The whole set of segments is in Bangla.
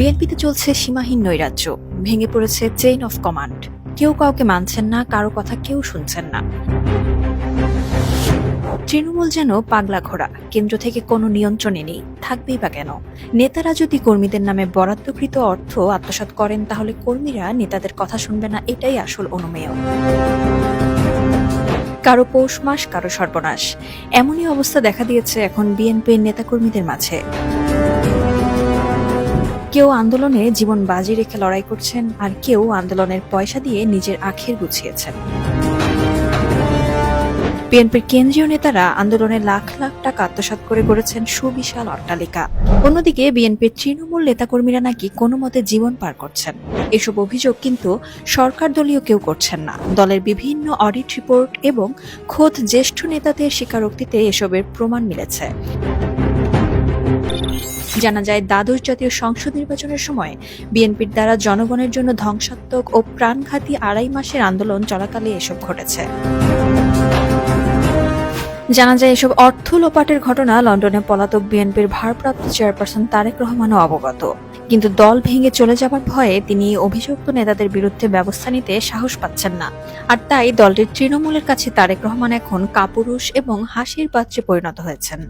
বিএনপিতে চলছে সীমাহীন নৈরাজ্য, ভেঙে পড়েছে চেইন অফ কমান্ড। কেউ কাউকে মানছেন না, কারো কথা কেউ শুনছেন না। তৃণমূল যেন পাগলা ঘোড়া, কেন্দ্র থেকে কোনো নিয়ন্ত্রণে নেই, থাকবেই বা কেন? নেতারা যদি কর্মীদের নামে বরাদ্দকৃত অর্থ আত্মসাৎ করেন, তাহলে কর্মীরা নেতাদের কথা শুনবে না, এটাই আসল অনুমেয়। কারো পৌষ মাস, কারো সর্বনাশ, এমনই অবস্থা দেখা দিয়েছে এখন বিএনপির নেতাকর্মীদের মাঝে। কেউ আন্দোলনে জীবন বাজি রেখে লড়াই করছেন, আর কেউ আন্দোলনের পয়সা দিয়ে নিজের আখের গুছিয়েছেন। বিএনপির কেন্দ্রীয় নেতারা আন্দোলনে লাখ লাখ টাকা আত্মসাৎ করে গড়েছেন সুবিশাল অট্টালিকা। অন্যদিকে বিএনপির তৃণমূল নেতাকর্মীরা নাকি কোনো মতে জীবন পার করছেন। এসব অভিযোগ কিন্তু সরকার দলীয় কেউ করছেন না। দলের বিভিন্ন অডিট রিপোর্ট এবং খোদ জ্যেষ্ঠ নেতাদের স্বীকারোক্তিতে এসবের প্রমাণ মিলেছে। জানা যায়, দ্বাদশ জাতীয় সংসদ নির্বাচনের সময় বিএনপির দ্বারা জনগণের জন্য ধ্বংসাত্মক ও প্রাণঘাতী 2.5 মাসের আন্দোলন চলাকালে এসব ঘটেছে। জানা যায়, এসব অর্থ লোপাটের ঘটনা লন্ডনে পলাতক বিএনপির ভারপ্রাপ্ত চেয়ারপারসন তারেক রহমানও অবগত। কিন্তু দল ভেঙে চলে যাবার ভয়ে তিনি অভিযুক্ত নেতাদের বিরুদ্ধে ব্যবস্থা নিতে সাহস পাচ্ছেন না। আর তাই দলটির তৃণমূলের কাছে তারেক রহমান এখন কাপুরুষ এবং হাসির পাত্রে পরিণত হয়েছেন।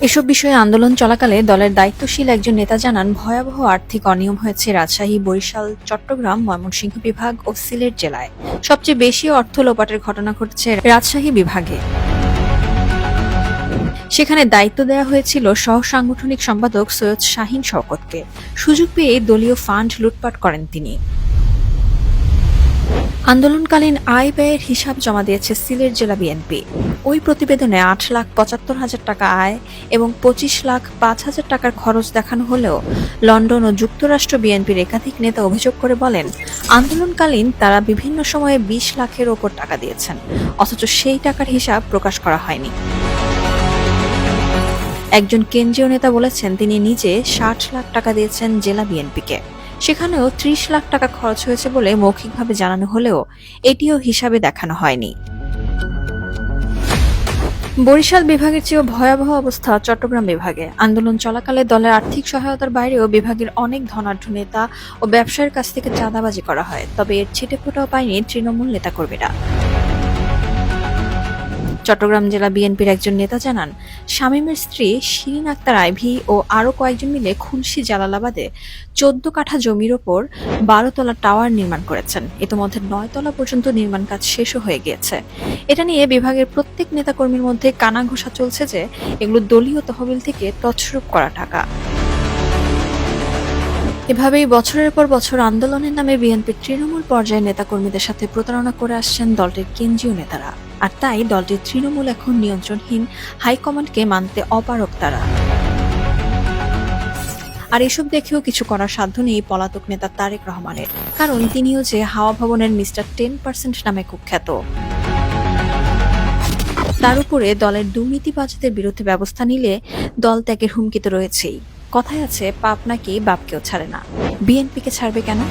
এসব বিষয়ে আন্দোলন চলাকালে দলের দায়িত্বশীল একজন নেতা জানান, ভয়াবহ আর্থিক অনিয়ম হয়েছে রাজশাহী, বরিশাল, চট্টগ্রাম, ময়মনসিংহ বিভাগ ও সিলেট জেলায়। সবচেয়ে বেশি অর্থ লোপাটের ঘটনা ঘটছে রাজশাহী বিভাগে। সেখানে দায়িত্ব দেওয়া হয়েছিল সহ সাংগঠনিক সম্পাদক সৈয়দ শাহীন শওকতকে। সুযোগ পেয়ে দলীয় ফান্ড লুটপাট করেন তিনি। আন্দোলনকালীন আয় ব্যয়ের হিসাব জমা দিয়েছে সিলেট জেলা বিএনপি। ওই প্রতিবেদনে 8,75,000 টাকা আয় এবং 25,05,000 টাকার খরচ দেখানো হলেও লন্ডন ও যুক্তরাষ্ট্র বিএনপির একাধিক নেতা অভিযোগ করে বলেন, আন্দোলনকালীন তারা বিভিন্ন সময়ে 20 লাখের ওপর টাকা দিয়েছেন, অথচ সেই টাকার হিসাব প্রকাশ করা হয়নি। একজন কেন্দ্রীয় নেতা বলেছেন, তিনি নিজে 60 লাখ টাকা দিয়েছেন জেলা বিএনপিকে। সেখানেও 30 লাখ টাকা খরচ হয়েছে বলে মৌখিকভাবে জানানো হলেও এটিও হিসাবে দেখানো হয়নি। বরিশাল বিভাগের চেয়েও ভয়াবহ অবস্থা চট্টগ্রাম বিভাগে। আন্দোলন চলাকালে দলের আর্থিক সহায়তার বাইরেও বিভাগের অনেক ধনাঢ্য নেতা ও ব্যবসায়ীর কাছ থেকে চাঁদাবাজি করা হয়, তবে এর ছিটেফোঁটাও পায়নি তৃণমূল নেতাকর্মীরা। চট্টগ্রাম জেলা বিএনপির একজন নেতা জানান, শামীমের স্ত্রী শিরিন আক্তার আইভি ও আরও কয়েকজন মিলে খুলশী জালালাবাদে 14 কাঠা জমির ওপর 12 তলা টাওয়ার নির্মাণ করেছেন। ইতোমধ্যে 9 তলা পর্যন্ত নির্মাণ কাজ শেষও হয়ে গিয়েছে। এটা নিয়ে বিভাগের প্রত্যেক নেতাকর্মীর মধ্যে কানাঘুষা চলছে যে এগুলো দলীয় তহবিল থেকে তছরূপ করা টাকা। এভাবেই বছরের পর বছর আন্দোলনের নামে বিএনপির তৃণমূল পর্যায়ের নেতাকর্মীদের সাথে প্রতারণা করে আসছেন দলটির কেন্দ্রীয় নেতারা। আর তাই দলটির তৃণমূল এখন নিয়ন্ত্রণহীন, হাইকমান্ডকে মানতে অপারগ তারা। আর এসব দেখেও কিছু করার সাধ্য নেই পলাতক নেতা তারেক রহমানের, কারণ তিনিও যে হাওয়া ভবনের মিস্টার 10% নামে কুখ্যাত। তার উপরে দলের দুর্নীতিবাজদের বিরুদ্ধে ব্যবস্থা নিলে দল ত্যাগের হুমকি তো রয়েছেই। কথায় আছে, পাপ নাকি বাপকেও ছাড়ে না, বিএনপিকে ছাড়বে কেন?